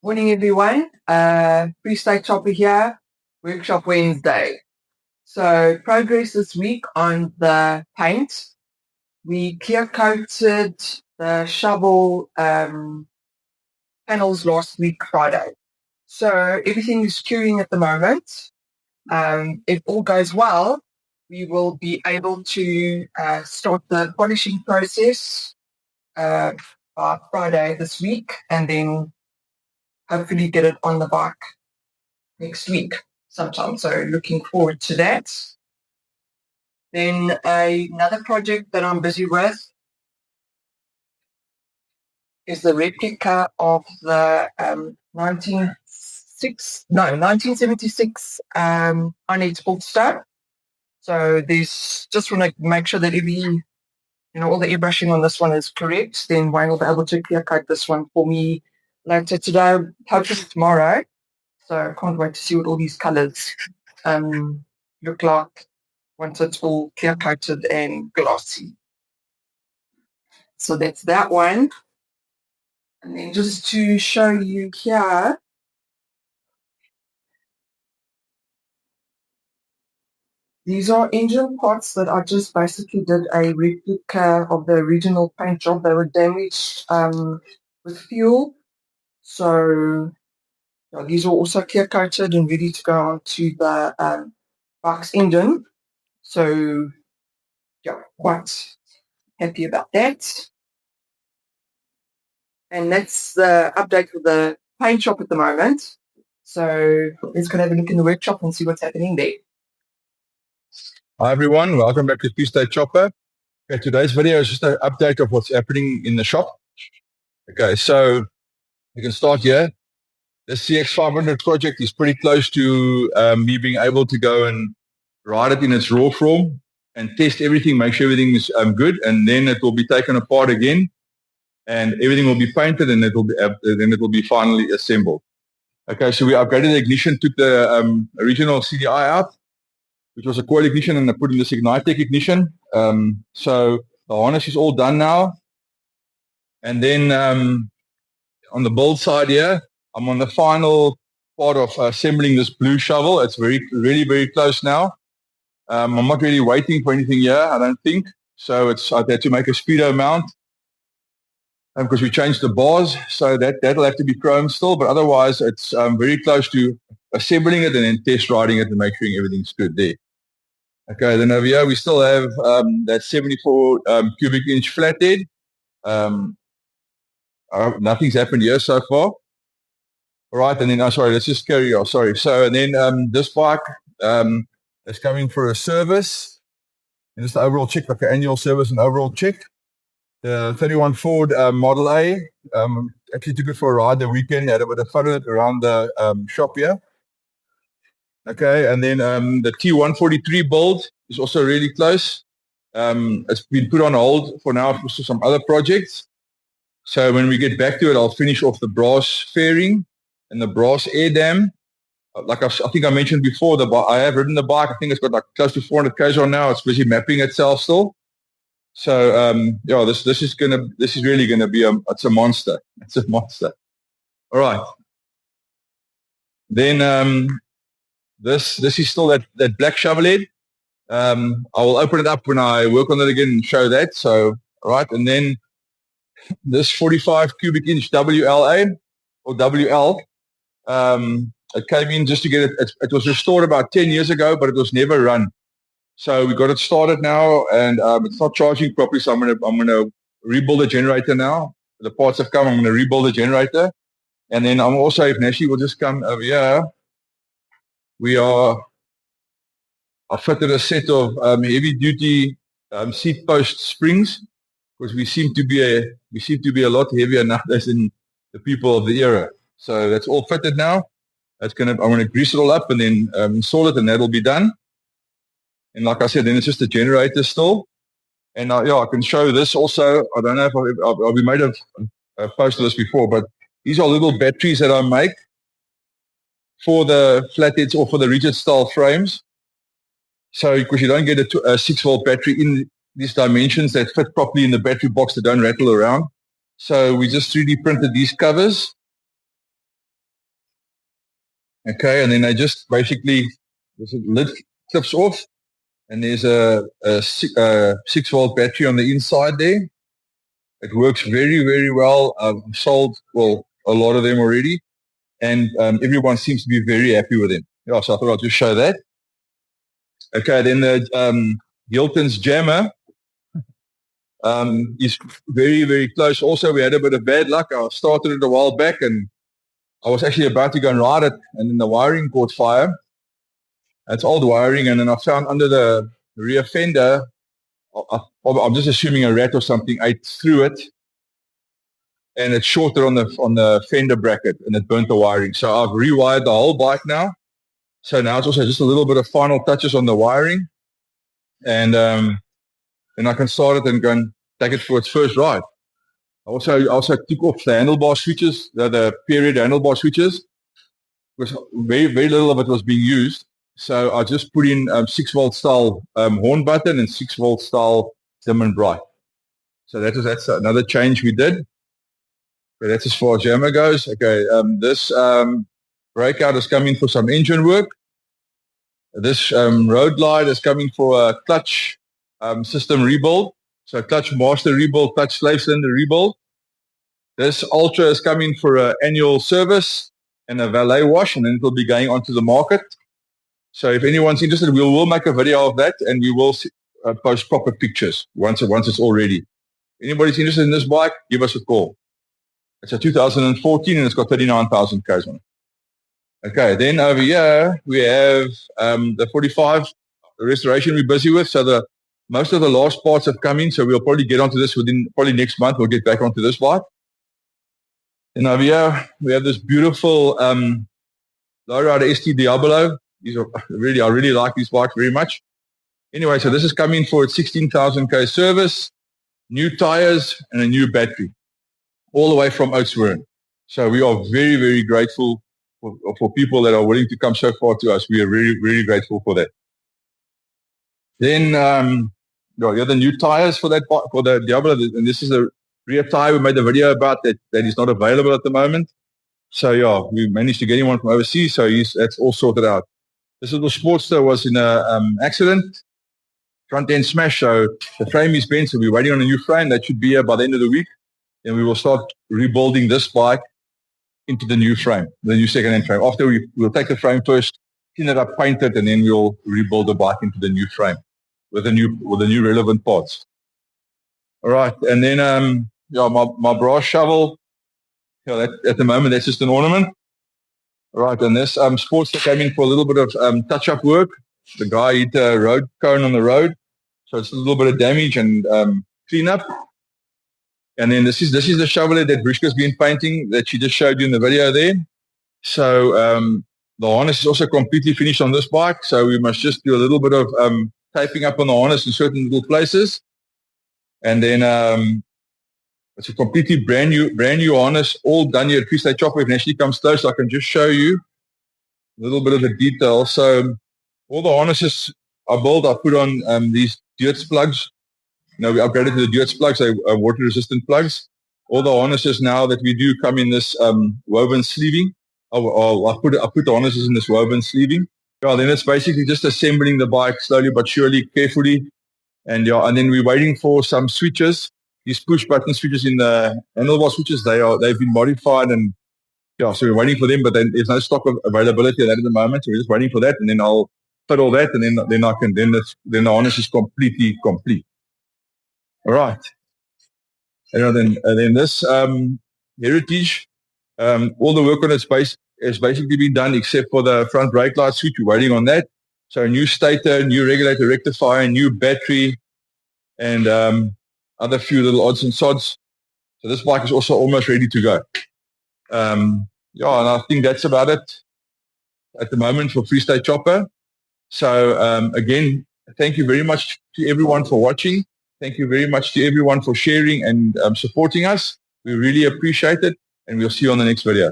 Morning, everyone. Freestyle Chopper here, Workshop Wednesday. So, progress this week on the paint. We clear coated the shovel panels last week, Friday. So, everything is curing at the moment. If all goes well, we will be able to start the polishing process by Friday this week and then hopefully get it on the bike next week sometime. So looking forward to that. Then another project that I'm busy with is the replica of the 1976 Onyx Ulster. So there's just want to make sure that all the airbrushing on this one is correct. Then Wayne will be able to clear cut this one for me later today, hopefully tomorrow. So I can't wait to see what all these colors look like once it's all clear coated and glossy. So that's that one. And then just to show you here, these are engine parts that I just basically did a replica of the original paint job. They were damaged with fuel. So these are also clear coated and ready to go onto the bike's engine. So quite happy about that. And that's the update for the paint shop at the moment. So let's go have a look in the workshop and see what's happening there. Hi everyone, welcome back to Freestyle Chopper. Okay, today's video is just an update of what's happening in the shop. Okay, so you can start here. The CX500 project is pretty close to me being able to go and ride it in its raw form and test everything, make sure everything is good, and then it will be taken apart again, and everything will be painted, and then it will be finally assembled. Okay, so we upgraded the ignition, took the original CDI out, which was a coil ignition, and I put in this Ignitec ignition. So the harness is all done now. And then on the build side here, I'm on the final part of assembling this blue shovel. It's really very close now. I'm not really waiting for anything here, I don't think. So I had to make a speedo mount because we changed the bars. So that'll have to be chrome still, but otherwise it's very close to assembling it and then test riding it and make sure everything's good there. Okay, then over here we still have that 74 cubic inch flathead. Nothing's happened here so far. All right, and then, let's just carry on. Sorry. So, and then this bike is coming for a service. And just the overall check, like an annual service and overall check. The 31 Ford Model A, actually took it for a ride the weekend, had a bit of fun with it around the shop here. Okay, and then the T143 build is also really close. It's been put on hold for now for some other projects. So when we get back to it, I'll finish off the brass fairing and the brass air dam. Like I think I mentioned before, I have ridden the bike. I think it's got like close to 400 k's on now. It's busy mapping itself still. So this is really gonna be it's a monster. It's a monster. All right. Then this is still that black shovel head. I will open it up when I work on it again and show that. So all right, and then this 45 cubic inch WLA or WL. It came in just to get it. It was restored about 10 years ago, but it was never run. So we got it started now, and it's not charging properly. So I'm gonna rebuild the generator now. The parts have come. I'm gonna rebuild the generator, and then I'm also, if Nashi will just come over here, I fitted a set of heavy duty seat post springs because we seem to be a lot heavier nowadays than the people of the era. So that's all fitted now. I'm gonna grease it all up and then install it, and that'll be done. And like I said, then it's just a generator still. And I can show this also. I don't know if we might have posted this before, but these are little batteries that I make for the flatheads or for the rigid style frames. So because you don't get a 6-volt battery in these dimensions that fit properly in the battery box that don't rattle around. So we just 3D printed these covers. Okay, and then I just basically, the lid clips off, and there's a 6-volt battery on the inside there. It works very, very well. I've sold, well, a lot of them already, and everyone seems to be very happy with them. Yeah, so I thought I'll just show that. Okay, then the Hilton's jammer is very, very close. Also, we had a bit of bad luck. I started it a while back, and I was actually about to go and ride it, and then the wiring caught fire. It's old wiring, and then I found under the rear fender, I'm just assuming a rat or something ate through it, and it shorted on the fender bracket, and it burnt the wiring. So I've rewired the whole bike now. So now it's also just a little bit of final touches on the wiring, and then I can start it and go and take it for its first ride. I also took off the handlebar switches, the period handlebar switches, because very, very little of it was being used. So I just put in 6-volt style horn button and 6-volt style dim and bright. So that's another change we did. Okay, that's as far as jammer goes. Okay, this breakout is coming for some engine work. This road glide is coming for a clutch system rebuild. So clutch master rebuild, clutch slave cylinder rebuild. This Ultra is coming for an annual service and a valet wash, and then it will be going onto the market. So if anyone's interested, we will make a video of that, and we will post proper pictures once it's all ready. Anybody's interested in this bike, give us a call. It's a 2014 and it's got 39,000 k's on it. Okay, then over here we have the 45 restoration we're busy with. So most of the last parts have come in, so we'll probably get onto this within probably next month. We'll get back onto this bike. And over here we have this beautiful Lowrider ST Diablo. I really like these bikes very much. Anyway, so this is coming for its 16,000 k service, new tires, and a new battery, all the way from Oudtshoorn. So we are very, very grateful for people that are willing to come so far to us. We are really, really grateful for that. Then you have the new tires for the Diablo, and this is a rear tire we made a video about that is not available at the moment. So yeah, we managed to get him one from overseas, so that's all sorted out. This little Sportster was in an accident, front end smash, so the frame is bent, so we're waiting on a new frame. That should be here by the end of the week, and we will start rebuilding this bike into the new frame, the new second-hand frame. After we'll take the frame first, clean it up, paint it, and then we'll rebuild the bike into the new frame with the new relevant parts. All right, and then my brass shovel. At the moment that's just an ornament. All right, and this Sportster came in for a little bit of touch-up work. The guy hit a road cone on the road, so it's a little bit of damage and cleanup. And then this is the shovel that Brishka's been painting that she just showed you in the video there. So the harness is also completely finished on this bike, so we must just do a little bit of taping up on the harness in certain little places. And then it's a completely brand new harness, all done here at Freestyle Chopper. If it actually comes close, I can just show you a little bit of the detail. So all the harnesses are built. I put on these Deutz plugs. We upgraded to the Deutz plugs, they're water-resistant plugs. All the harnesses now that we do come in this woven sleeving. I put the harnesses in this woven sleeving. Yeah, then it's basically just assembling the bike slowly but surely, carefully. And then we're waiting for some switches. These push button switches in the handlebar switches, they've been modified, and so we're waiting for them, but then there's no stock availability of that at the moment. So we're just waiting for that, and then I'll fit all that, and then the harness is completely complete. All right. And then this Heritage, all the work on its base has basically been done except for the front brake light switch. We're waiting on that. So new stator, new regulator rectifier, new battery, and other few little odds and sods. So this bike is also almost ready to go. And I think that's about it at the moment for Freestyle Chopper. So again, thank you very much to everyone for watching. Thank you very much to everyone for sharing and supporting us. We really appreciate it, and we'll see you on the next video.